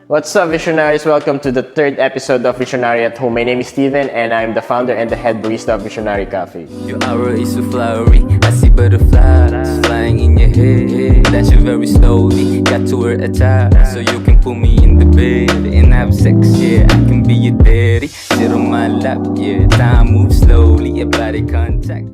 What's up, Visionaries? Welcome to the third episode of Vsnry at Home. My name is Steven, and I'm the founder and the head barista of Vsnry Cafe. Your aura is so flowery. I see butterflies flying in your head. Dancing very slowly. Got to wear a tie so you can put me in the bed and have sex. Yeah, I can be your daddy. Sit on my lap. Yeah, time moves slowly. Your body contact.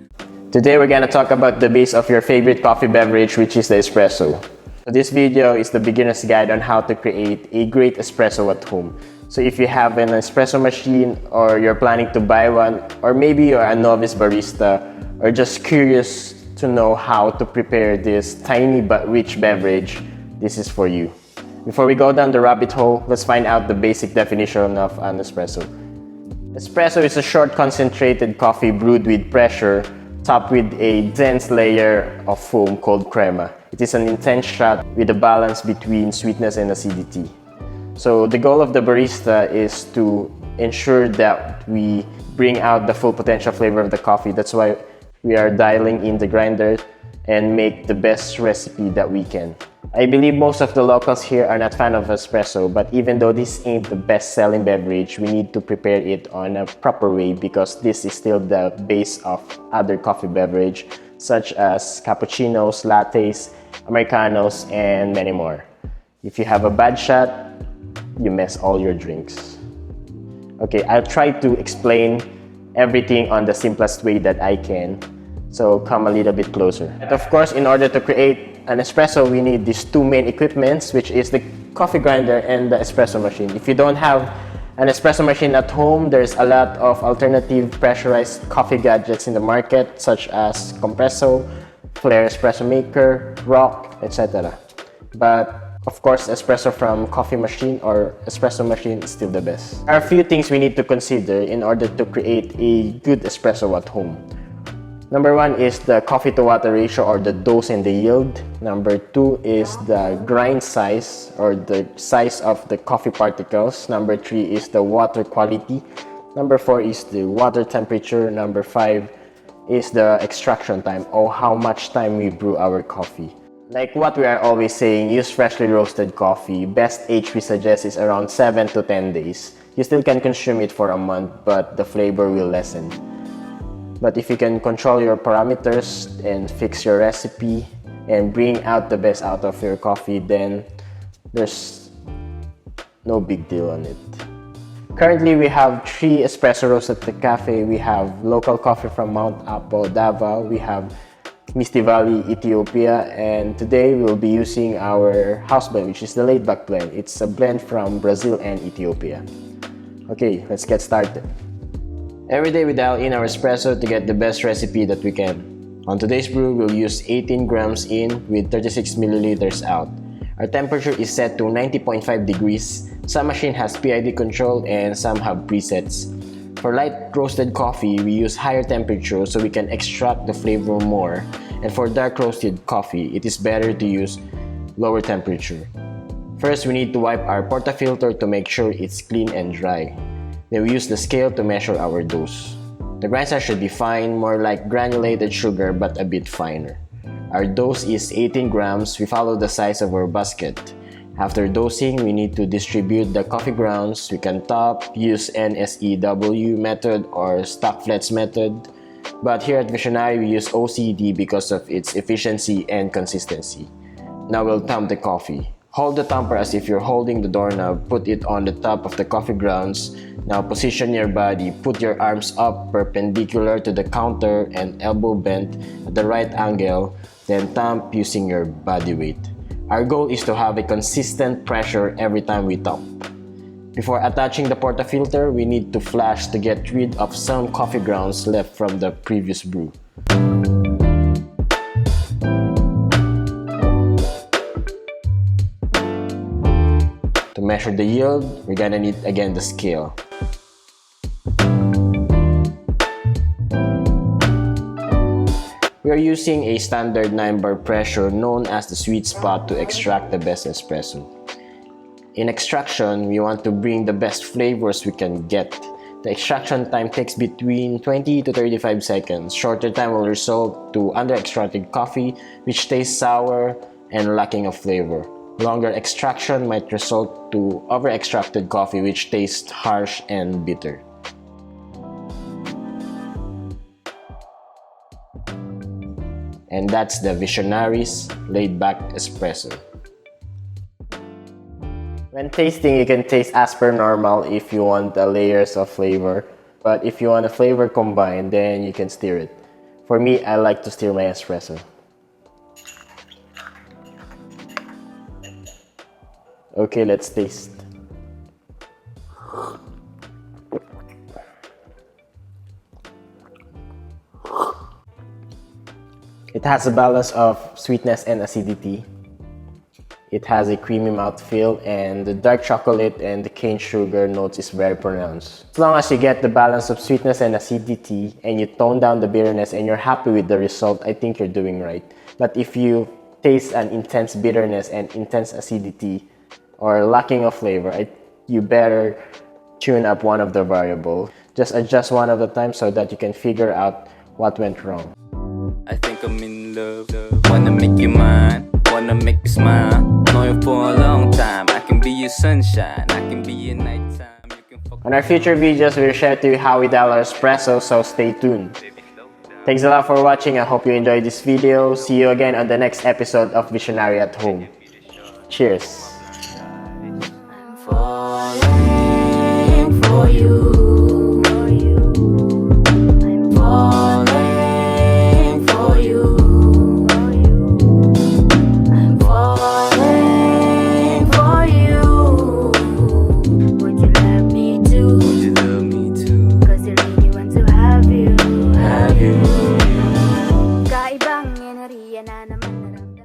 Today, we're gonna talk about the base of your favorite coffee beverage, which is the espresso. So this video is the beginner's guide on how to create a great espresso at home. So if you have an espresso machine or you're planning to buy one, or maybe you're a novice barista or just curious to know how to prepare this tiny but rich beverage, this is for you. Before we go down the rabbit hole, let's find out the basic definition of an espresso. Espresso is a short concentrated coffee brewed with pressure, topped with a dense layer of foam called crema. It is an intense shot with a balance between sweetness and acidity. So the goal of the barista is to ensure that we bring out the full potential flavor of the coffee. That's why we are dialing in the grinder and make the best recipe that we can. I believe most of the locals here are not fan of espresso, but even though this ain't the best-selling beverage, we need to prepare it on a proper way because this is still the base of other coffee beverage such as cappuccinos, lattes, americanos, and many more. If you have a bad shot, you mess all your drinks. Okay, I'll try to explain everything on the simplest way that I can. So come a little bit closer. And of course, in order to create an espresso, we need these two main equipments, which is the coffee grinder and the espresso machine. If you don't have an espresso machine at home, there's a lot of alternative pressurized coffee gadgets in the market, such as Compresso, Flare espresso maker, Rock, etc. But of course, espresso from coffee machine or espresso machine is still the best. There are a few things we need to consider in order to create a good espresso at home. Number one is the coffee to water ratio or the dose and the yield. Number two is the grind size or the size of the coffee particles. Number three is the water quality. Number four is the water temperature. Number five is the extraction time or how much time we brew our coffee. Like what we are always saying, use freshly roasted coffee. Best age we suggest is around 7 to 10 days. You still can consume it for a month, but the flavor will lessen. But if you can control your parameters and fix your recipe and bring out the best out of your coffee, then there's no big deal on it. Currently, we have 3 espresso roasts at the cafe. We have local coffee from Mount Apo, Davao. We have Misty Valley, Ethiopia. And today, we'll be using our house blend, which is the laid back blend. It's a blend from Brazil and Ethiopia. Okay, let's get started. Every day we dial in our espresso to get the best recipe that we can. On today's brew, we'll use 18 grams in with 36 milliliters out. Our temperature is set to 90.5 degrees. Some machine has PID control and some have presets. For light roasted coffee, we use higher temperature so we can extract the flavor more. And for dark roasted coffee, it is better to use lower temperature. First, we need to wipe our portafilter to make sure it's clean and dry. Then we use the scale to measure our dose. The grind size should be fine, more like granulated sugar but a bit finer. Our dose is 18 grams. We follow the size of our basket. After dosing, we need to distribute the coffee grounds. We can top, use NSEW method or stock flats method. But here at Vsnry, we use OCD because of its efficiency and consistency. Now we'll thump the coffee. Hold the thumper as if you're holding the doorknob. Put it on the top of the coffee grounds. Now position your body. Put your arms up perpendicular to the counter and elbow bent at the right angle. Then thump using your body weight. Our goal is to have a consistent pressure every time we thump. Before attaching the portafilter, we need to flash to get rid of some coffee grounds left from the previous brew. To measure the yield, we're gonna need again the scale. We are using a standard 9-bar pressure known as the sweet spot to extract the best espresso. In extraction, we want to bring the best flavors we can get. The extraction time takes between 20 to 35 seconds. Shorter time will result to under-extracted coffee, which tastes sour and lacking of flavor. Longer extraction might result to over-extracted coffee which tastes harsh and bitter. And that's the Vsnyry's laid-back espresso. When tasting, you can taste as per normal if you want the layers of flavor. But if you want a flavor combined, then you can stir it. For me, I like to stir my espresso. Okay, let's taste. It has a balance of sweetness and acidity. It has a creamy mouthfeel, and the dark chocolate and the cane sugar notes is very pronounced. As long as you get the balance of sweetness and acidity and you tone down the bitterness and you're happy with the result, I think you're doing right. But if you taste an intense bitterness and intense acidity or lacking of flavor, you better tune up one of the variables. Just adjust one at a time so that you can figure out what went wrong. I think I'm in love. Wanna make you mine, wanna make you smile. Know you for a long time. I can be your sunshine, I can be your nighttime. You can fuck. On our future videos, we'll share to you how we dial our espresso, so stay tuned. Thanks a lot for watching. I hope you enjoyed this video. See you again on the next episode of Vsnry at Home. Cheers. Falling for you.